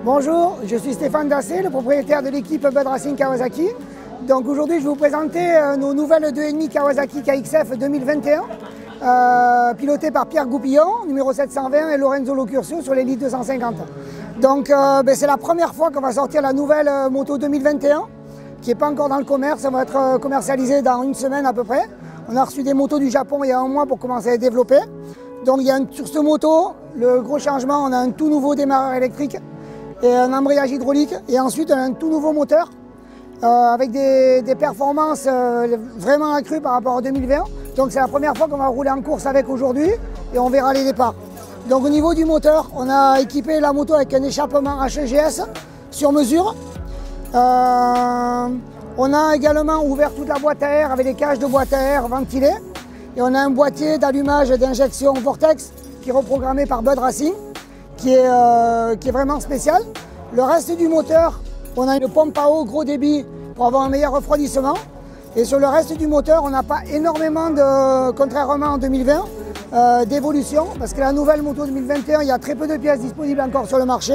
Bonjour, je suis Stéphane Dassé, le propriétaire de l'équipe Bud Racing Kawasaki. Donc aujourd'hui, je vais vous présenter nos nouvelles 2.5 Kawasaki KXF 2021, pilotées par Pierre Goupillon, numéro 720, et Lorenzo Locurcio sur l'Elite 250. Donc c'est la première fois qu'on va sortir la nouvelle moto 2021, qui n'est pas encore dans le commerce. Ça va être commercialisé dans une semaine à peu près. On a reçu des motos du Japon il y a un mois pour commencer à les développer. Donc sur cette moto, le gros changement, on a un tout nouveau démarreur électrique et un embrayage hydraulique, et ensuite on a un tout nouveau moteur avec des performances vraiment accrues par rapport à 2020. Donc c'est la première fois qu'on va rouler en course avec aujourd'hui, et on verra les départs. Donc au niveau du moteur, on a équipé la moto avec un échappement HEGS sur mesure. On a également ouvert toute la boîte à air avec des cages de boîte à air ventilées, et on a un boîtier d'allumage d'injection Vortex qui est reprogrammé par Bud Racing, qui est vraiment spécial. Le reste du moteur, on a une pompe à eau gros débit pour avoir un meilleur refroidissement. Et sur le reste du moteur, on n'a pas énormément contrairement en 2020, d'évolution, parce que la nouvelle moto 2021, il y a très peu de pièces disponibles encore sur le marché.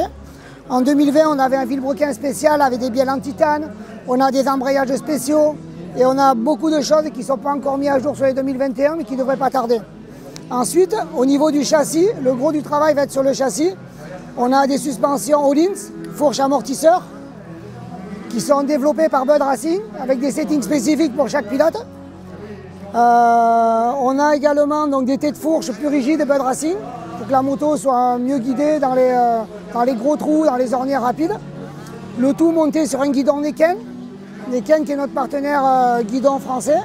En 2020, on avait un vilebrequin spécial avec des bielles en titane, on a des embrayages spéciaux, et on a beaucoup de choses qui ne sont pas encore mises à jour sur les 2021, mais qui ne devraient pas tarder. Ensuite, au niveau du châssis, le gros du travail va être sur le châssis. On a des suspensions Öhlins, fourche amortisseur, qui sont développées par Bud Racing avec des settings spécifiques pour chaque pilote. On a également donc, des têtes de fourche plus rigides Bud Racing pour que la moto soit mieux guidée dans les gros trous, dans les ornières rapides. Le tout monté sur un guidon Neken, Neken qui est notre partenaire guidon français.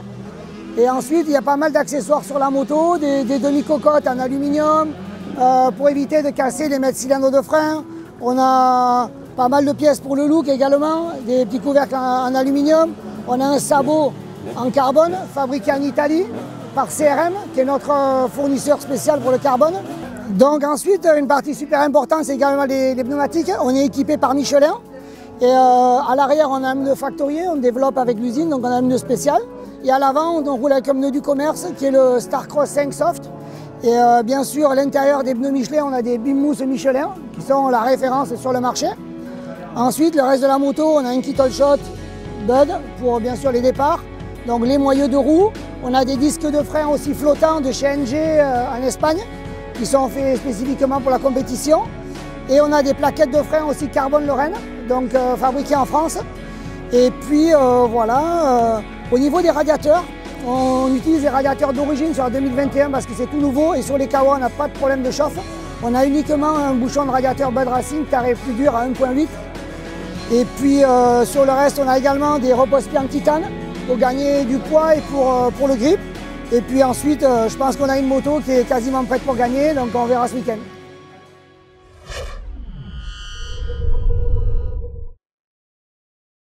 Et ensuite, il y a pas mal d'accessoires sur la moto, des demi-cocottes en aluminium pour éviter de casser les mètres cylindres de frein. On a pas mal de pièces pour le look également, des petits couvercles en aluminium. On a un sabot en carbone fabriqué en Italie par CRM, qui est notre fournisseur spécial pour le carbone. Donc ensuite, une partie super importante, c'est également les pneumatiques. On est équipé par Michelin. Et à l'arrière, on a un pneu factorié, on développe avec l'usine, donc on a un pneu spécial. Et à l'avant, on roule avec un pneu du commerce qui est le Starcross 5 Soft. Et bien sûr, à l'intérieur des pneus Michelin, on a des Bimous Michelin qui sont la référence sur le marché. Ensuite, le reste de la moto, on a un kit all shot Bud pour bien sûr les départs. Donc les moyeux de roue. On a des disques de frein aussi flottants de chez NG en Espagne qui sont faits spécifiquement pour la compétition. Et on a des plaquettes de frein aussi carbone Lorraine, donc fabriquées en France. Et puis voilà. Au niveau des radiateurs, on utilise des radiateurs d'origine sur la 2021 parce que c'est tout nouveau, et sur les Kawa, on n'a pas de problème de chauffe. On a uniquement un bouchon de radiateur Bud Racing taré plus dur à 1.8. Et puis sur le reste, on a également des repose-pieds en titane pour gagner du poids et pour le grip. Et puis ensuite, je pense qu'on a une moto qui est quasiment prête pour gagner, donc on verra ce week-end.